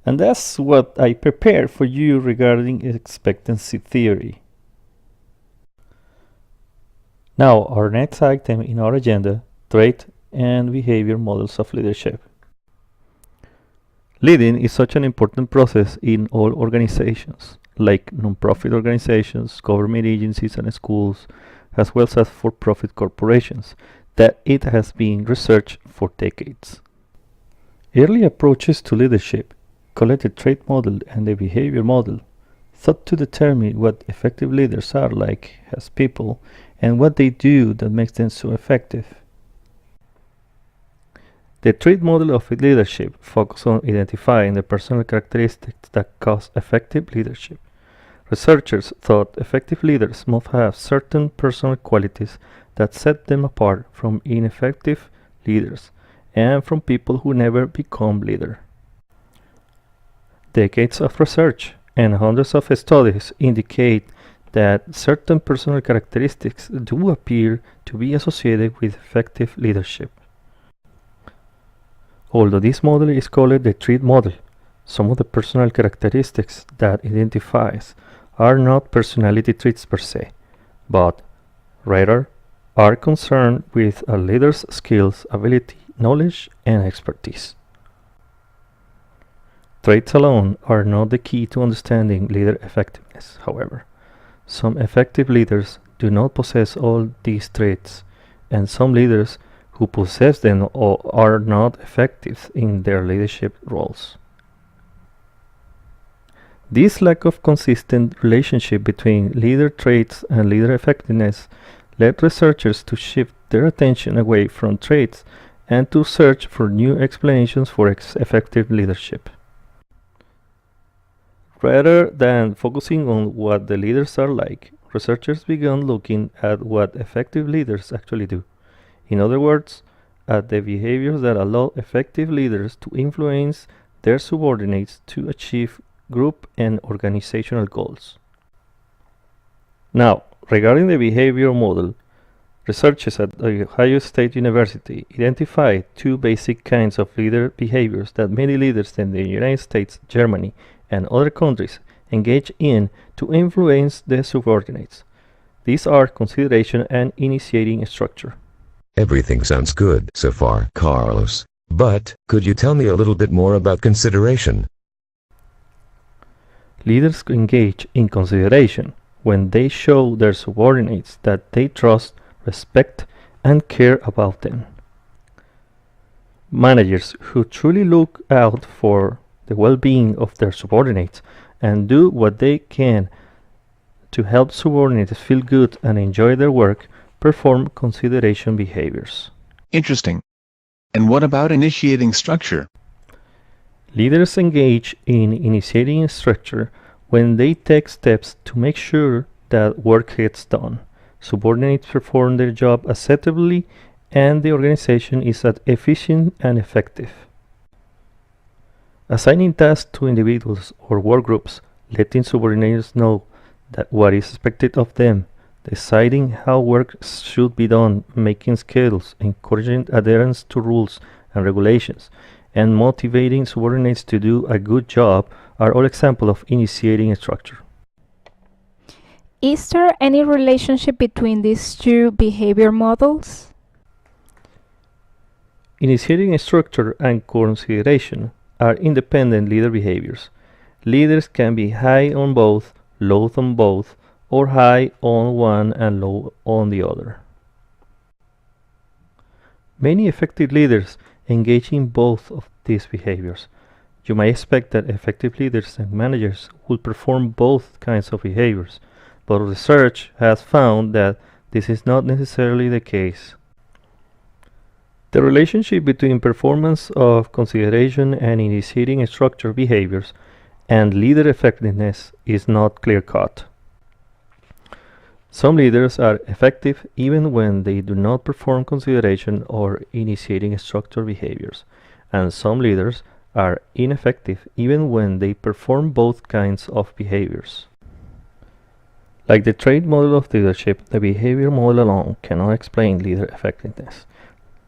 And that's what I prepared for you regarding expectancy theory. Now, our next item in our agenda, trait and behavior models of leadership. Leading is such an important process in all organizations, like nonprofit organizations, government agencies and schools, as well as for-profit corporations, that it has been researched for decades. Early approaches to leadership, collected trait model and the behavior model, thought to determine what effective leaders are like as people and what they do that makes them so effective. The trait model of leadership focuses on identifying the personal characteristics that cause effective leadership. Researchers thought effective leaders must have certain personal qualities that set them apart from ineffective leaders and from people who never become leaders. Decades of research and hundreds of studies indicate that certain personal characteristics do appear to be associated with effective leadership. Although this model is called the trait model, some of the personal characteristics that it identifies are not personality traits per se, but rather are concerned with a leader's skills, ability, knowledge, and expertise. Traits alone are not the key to understanding leader effectiveness, however. Some effective leaders do not possess all these traits, and some leaders who possess them are not effective in their leadership roles. This lack of consistent relationship between leader traits and leader effectiveness led researchers to shift their attention away from traits and to search for new explanations for effective leadership. Rather than focusing on what the leaders are like, researchers began looking at what effective leaders actually do. In other words, at the behaviors that allow effective leaders to influence their subordinates to achieve group and organizational goals. Now, regarding the behavior model, researchers at The Ohio State University identified two basic kinds of leader behaviors that many leaders in the United States, Germany, and other countries engage in to influence their subordinates. These are consideration and initiating structure. Everything sounds good so far, Carlos. But, could you tell me a little bit more about consideration? Leaders engage in consideration when they show their subordinates that they trust, respect, and care about them. Managers who truly look out for the well-being of their subordinates and do what they can to help subordinates feel good and enjoy their work perform consideration behaviors. Interesting. And what about initiating structure? Leaders engage in initiating structure when they take steps to make sure that work gets done, subordinates perform their job acceptably, and the organization is efficient and effective. Assigning tasks to individuals or work groups, letting subordinates know that what is expected of them, deciding how work should be done, making schedules, encouraging adherence to rules and regulations, and motivating subordinates to do a good job are all examples of initiating a structure. Is there any relationship between these two behavior models? Initiating a structure and consideration are independent leader behaviors. Leaders can be high on both, low on both, or high on one and low on the other. Many effective leaders engage in both of these behaviors. You might expect that effective leaders and managers will perform both kinds of behaviors, but research has found that this is not necessarily the case. The relationship between performance of consideration and initiating structure behaviors and leader effectiveness is not clear-cut. Some leaders are effective even when they do not perform consideration or initiating structure behaviors, and some leaders are ineffective even when they perform both kinds of behaviors. Like the trait model of leadership, the behavior model alone cannot explain leader effectiveness.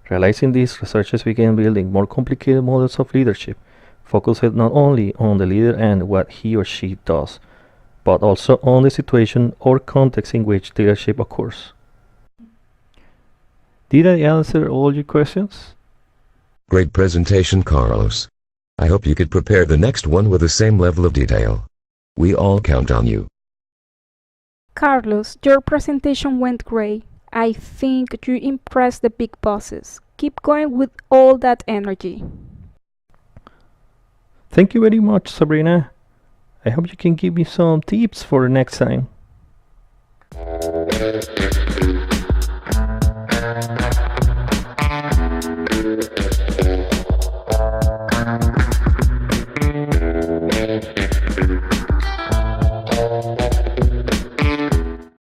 Realizing this, researchers began building more complicated models of leadership, focused not only on the leader and what he or she does, but also on the situation or context in which leadership occurs. Did I answer all your questions? Great presentation, Carlos. I hope you could prepare the next one with the same level of detail. We all count on you. Carlos, your presentation went great. I think you impressed the big bosses. Keep going with all that energy. Thank you very much, Sabrina. I hope you can give me some tips for next time.